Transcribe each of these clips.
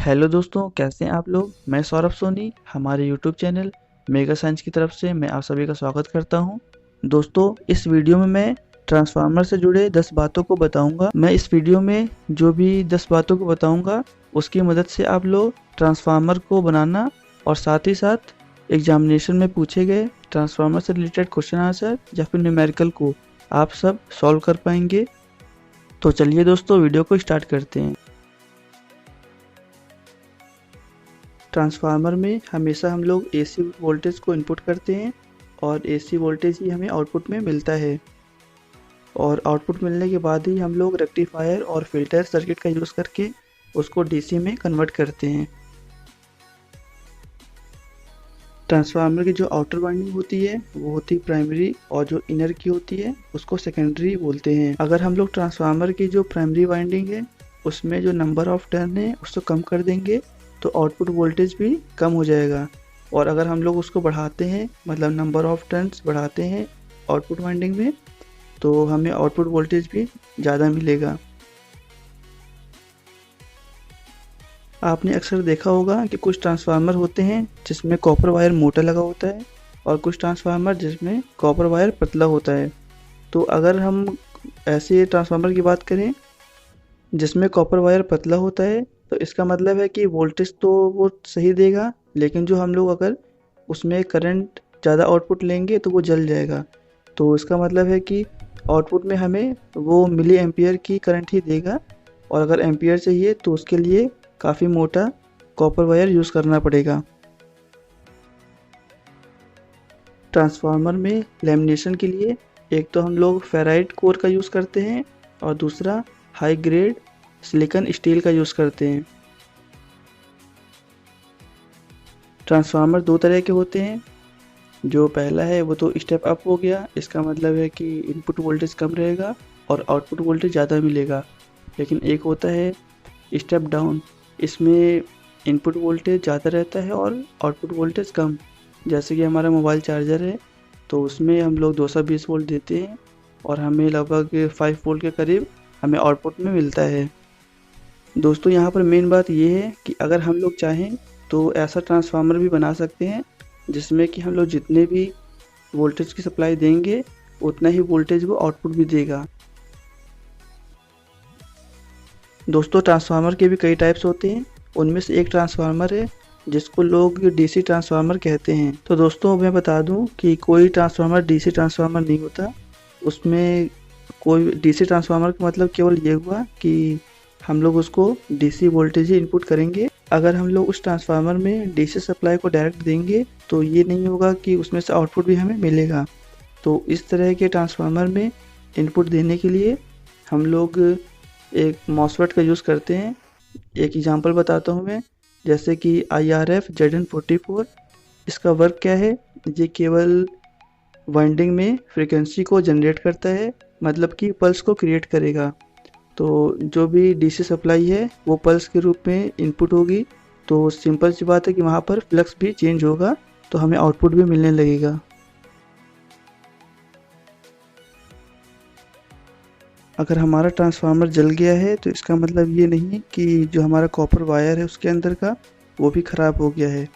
Hello दोस्तों, कैसे हैं आप लोग। मैं सौरभ सोनी, हमारे यूट्यूब चैनल मेगा साइंस की तरफ से मैं आप सभी का स्वागत करता हूं। दोस्तों, इस वीडियो में मैं ट्रांसफार्मर से जुड़े 10 बातों को बताऊंगा। मैं इस वीडियो में जो भी 10 बातों को बताऊंगा उसकी मदद से आप लोग ट्रांसफार्मर को बनाना और साथ ही साथ एग्जामिनेशन में पूछे गए ट्रांसफार्मर से रिलेटेड क्वेश्चन आंसर या फिर न्यूमेरिकल को आप सब सॉल्व कर पाएंगे। तो चलिए दोस्तों, वीडियो को स्टार्ट करते हैं। ट्रांसफार्मर में हमेशा हम लोग एसी वोल्टेज को इनपुट करते हैं और एसी वोल्टेज ही हमें आउटपुट में मिलता है, और आउटपुट मिलने के बाद ही हम लोग रेक्टिफायर और फिल्टर सर्किट का यूज़ करके उसको डीसी में कन्वर्ट करते हैं। ट्रांसफार्मर की जो आउटर वाइंडिंग होती है वो होती है प्राइमरी, और जो इनर की होती है उसको सेकेंडरी बोलते हैं। अगर हम लोग ट्रांसफार्मर की जो प्राइमरी वाइंडिंग है उसमें जो नंबर ऑफ टर्न है उसको कम कर देंगे तो आउटपुट वोल्टेज भी कम हो जाएगा, और अगर हम लोग उसको बढ़ाते हैं मतलब नंबर ऑफ टर्न्स बढ़ाते हैं आउटपुट वाइंडिंग में तो हमें आउटपुट वोल्टेज भी ज़्यादा मिलेगा। आपने अक्सर देखा होगा कि कुछ ट्रांसफार्मर होते हैं जिसमें कॉपर वायर मोटा लगा होता है और कुछ ट्रांसफार्मर जिसमें कॉपर वायर पतला होता है। तो अगर हम ऐसे ट्रांसफार्मर की बात करें जिसमें कॉपर वायर पतला होता है तो इसका मतलब है कि वोल्टेज तो वो सही देगा, लेकिन जो हम लोग अगर उसमें करंट ज़्यादा आउटपुट लेंगे तो वो जल जाएगा। तो इसका मतलब है कि आउटपुट में हमें वो मिली एम्पियर की करंट ही देगा, और अगर एम्पियर चाहिए तो उसके लिए काफ़ी मोटा कॉपर वायर यूज़ करना पड़ेगा। ट्रांसफार्मर में लैमिनेशन के लिए एक तो हम लोग फेराइट कोर का यूज़ करते हैं और दूसरा हाई ग्रेड सिलिकॉन स्टील का यूज़ करते हैं। ट्रांसफार्मर दो तरह के होते हैं। जो पहला है वो तो स्टेप अप हो गया, इसका मतलब है कि इनपुट वोल्टेज कम रहेगा और आउटपुट वोल्टेज ज़्यादा मिलेगा। लेकिन एक होता है स्टेप डाउन, इसमें इनपुट वोल्टेज ज़्यादा रहता है और आउटपुट वोल्टेज कम। जैसे कि हमारा मोबाइल चार्जर है तो उसमें हम लोग 220 वोल्ट देते हैं और हमें लगभग 5 वोल्ट के करीब हमें आउटपुट में मिलता है। दोस्तों, यहाँ पर मेन बात ये है कि अगर हम लोग चाहें तो ऐसा ट्रांसफार्मर भी बना सकते हैं जिसमें कि हम लोग जितने भी वोल्टेज की सप्लाई देंगे उतना ही वोल्टेज वो आउटपुट भी देगा। दोस्तों, ट्रांसफार्मर के भी कई टाइप्स होते हैं, उनमें से एक ट्रांसफार्मर है जिसको लोग डीसी ट्रांसफार्मर कहते हैं। तो दोस्तों, मैं बता दूं कि कोई ट्रांसफार्मर डीसी ट्रांसफार्मर नहीं होता। उसमें कोई डीसी ट्रांसफार्मर का मतलब केवल ये हुआ कि हम लोग उसको डीसी वोल्टेज ही इनपुट करेंगे। अगर हम लोग उस ट्रांसफार्मर में डीसी सप्लाई को डायरेक्ट देंगे तो ये नहीं होगा कि उसमें से आउटपुट भी हमें मिलेगा। तो इस तरह के ट्रांसफार्मर में इनपुट देने के लिए हम लोग एक मॉसफेट का यूज़ करते हैं। एक एग्जांपल बताता हूँ मैं, जैसे कि IRF ZN44। इसका वर्क क्या है, ये केवल वाइंडिंग में फ्रीक्वेंसी को जनरेट करता है, मतलब कि पल्स को क्रिएट करेगा। तो जो भी डीसी सप्लाई है वो पल्स के रूप में इनपुट होगी, तो सिंपल सी बात है कि वहाँ पर फ्लक्स भी चेंज होगा तो हमें आउटपुट भी मिलने लगेगा। अगर हमारा ट्रांसफार्मर जल गया है तो इसका मतलब ये नहीं कि जो हमारा कॉपर वायर है उसके अंदर का वो भी ख़राब हो गया है।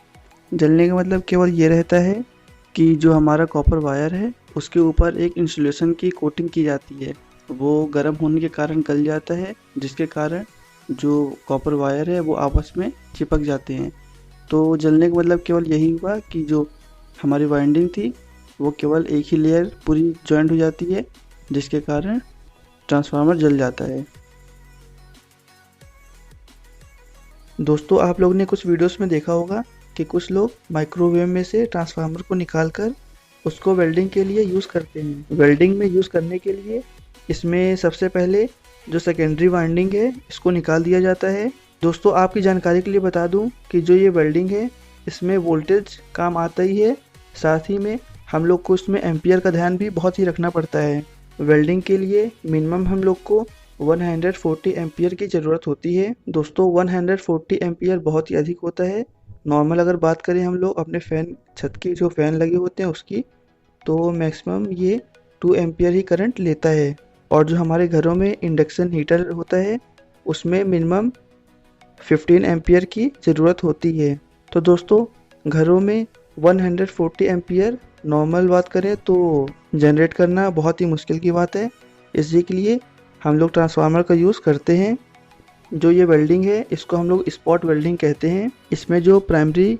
जलने का मतलब केवल ये रहता है कि जो हमारा कॉपर वायर है उसके ऊपर एक इंसुलेशन की कोटिंग की जाती है, वो गर्म होने के कारण गल जाता है, जिसके कारण जो कॉपर वायर है वो आपस में चिपक जाते हैं। तो जलने का मतलब केवल यही हुआ कि जो हमारी वाइंडिंग थी वो केवल एक ही लेयर पूरी जॉइंट हो जाती है, जिसके कारण ट्रांसफार्मर जल जाता है। दोस्तों, आप लोगों ने कुछ वीडियोस में देखा होगा कि कुछ लोग माइक्रोवेव में से ट्रांसफार्मर को निकालकर उसको वेल्डिंग के लिए यूज़ करते हैं। वेल्डिंग में यूज़ करने के लिए इसमें सबसे पहले जो सेकेंडरी वाइंडिंग है इसको निकाल दिया जाता है। दोस्तों, आपकी जानकारी के लिए बता दूं कि जो ये वेल्डिंग है इसमें वोल्टेज काम आता ही है, साथ ही में हम लोग को इसमें एम्पियर का ध्यान भी बहुत ही रखना पड़ता है। वेल्डिंग के लिए मिनिमम हम लोग को 140 एम्पियर की ज़रूरत होती है। दोस्तों, 140 एम्पियर बहुत ही अधिक होता है। नॉर्मल अगर बात करें हम लोग अपने फ़ैन, छत के जो फ़ैन लगे होते हैं उसकी, तो मैक्सिमम ये 2 एम्पियर ही करंट लेता है। और जो हमारे घरों में इंडक्शन हीटर होता है उसमें मिनिमम 15 एम्पियर की ज़रूरत होती है। तो दोस्तों घरों में 140 एम्पियर नॉर्मल बात करें तो जनरेट करना बहुत ही मुश्किल की बात है। इसी के लिए हम लोग ट्रांसफार्मर का यूज़ करते हैं। जो ये वेल्डिंग है इसको हम लोग स्पॉट वेल्डिंग कहते हैं। इसमें जो प्राइमरी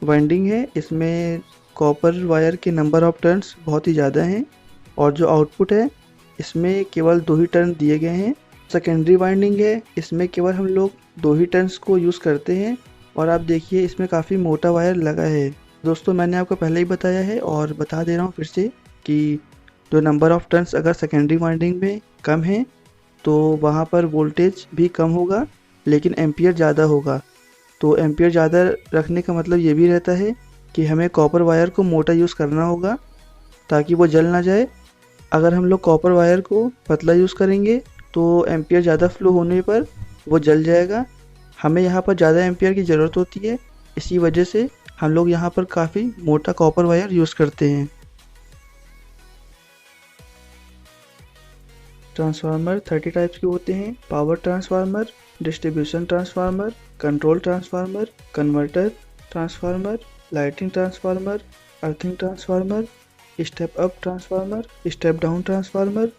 वाइंडिंग है इसमें कॉपर वायर के नंबर ऑफ टर्न्स बहुत ही ज़्यादा हैं और जो आउटपुट है इसमें केवल 2 ही टर्न दिए गए हैं। सेकेंडरी वाइंडिंग है इसमें केवल हम लोग 2 ही टर्न्स को यूज़ करते हैं और आप देखिए इसमें काफ़ी मोटा वायर लगा है। दोस्तों मैंने आपको पहले ही बताया है और बता दे रहा हूँ फिर से कि जो नंबर ऑफ टर्न्स अगर सेकेंडरी वाइंडिंग में कम है तो वहाँ पर वोल्टेज भी कम होगा लेकिन एम्पियर ज़्यादा होगा। तो एम्पियर ज़्यादा रखने का मतलब ये भी रहता है कि हमें कॉपर वायर को मोटा यूज़ करना होगा ताकि वो जल ना जाए। अगर हम लोग कॉपर वायर को पतला यूज़ करेंगे तो एम्पियर ज़्यादा फ्लो होने पर वो जल जाएगा। हमें यहाँ पर ज़्यादा एम्पियर की ज़रूरत होती है, इसी वजह से हम लोग यहाँ पर काफ़ी मोटा कॉपर वायर यूज़ करते हैं। ट्रांसफार्मर 30 टाइप्स के होते हैं। Power transformer, distribution transformer, control transformer, converter transformer, lighting transformer, earthing transformer, step up transformer, step down transformer,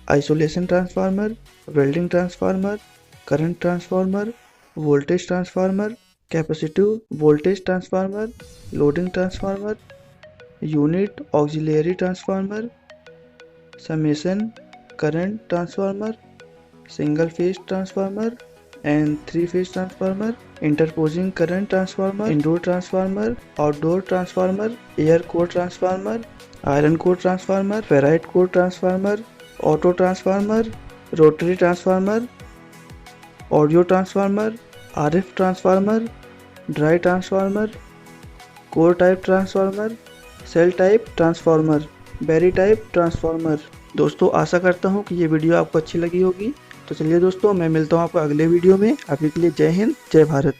isolation transformer, welding transformer, current transformer, voltage transformer, capacitive voltage transformer, loading transformer, unit auxiliary transformer, summation current transformer, single phase transformer and 3 phase transformer, interposing current transformer, indoor transformer, outdoor transformer, air core transformer, iron core transformer, ferrite core transformer, auto transformer, rotary transformer, audio transformer, RF transformer, dry transformer, core type transformer, shell type transformer, berry type transformer. दोस्तों आशा करता हूँ कि ये video आपको अच्छी लगी होगी। तो चलिए दोस्तों मैं मिलता हूँ आपको अगले वीडियो में। अभी के लिए जय हिंद, जय भारत।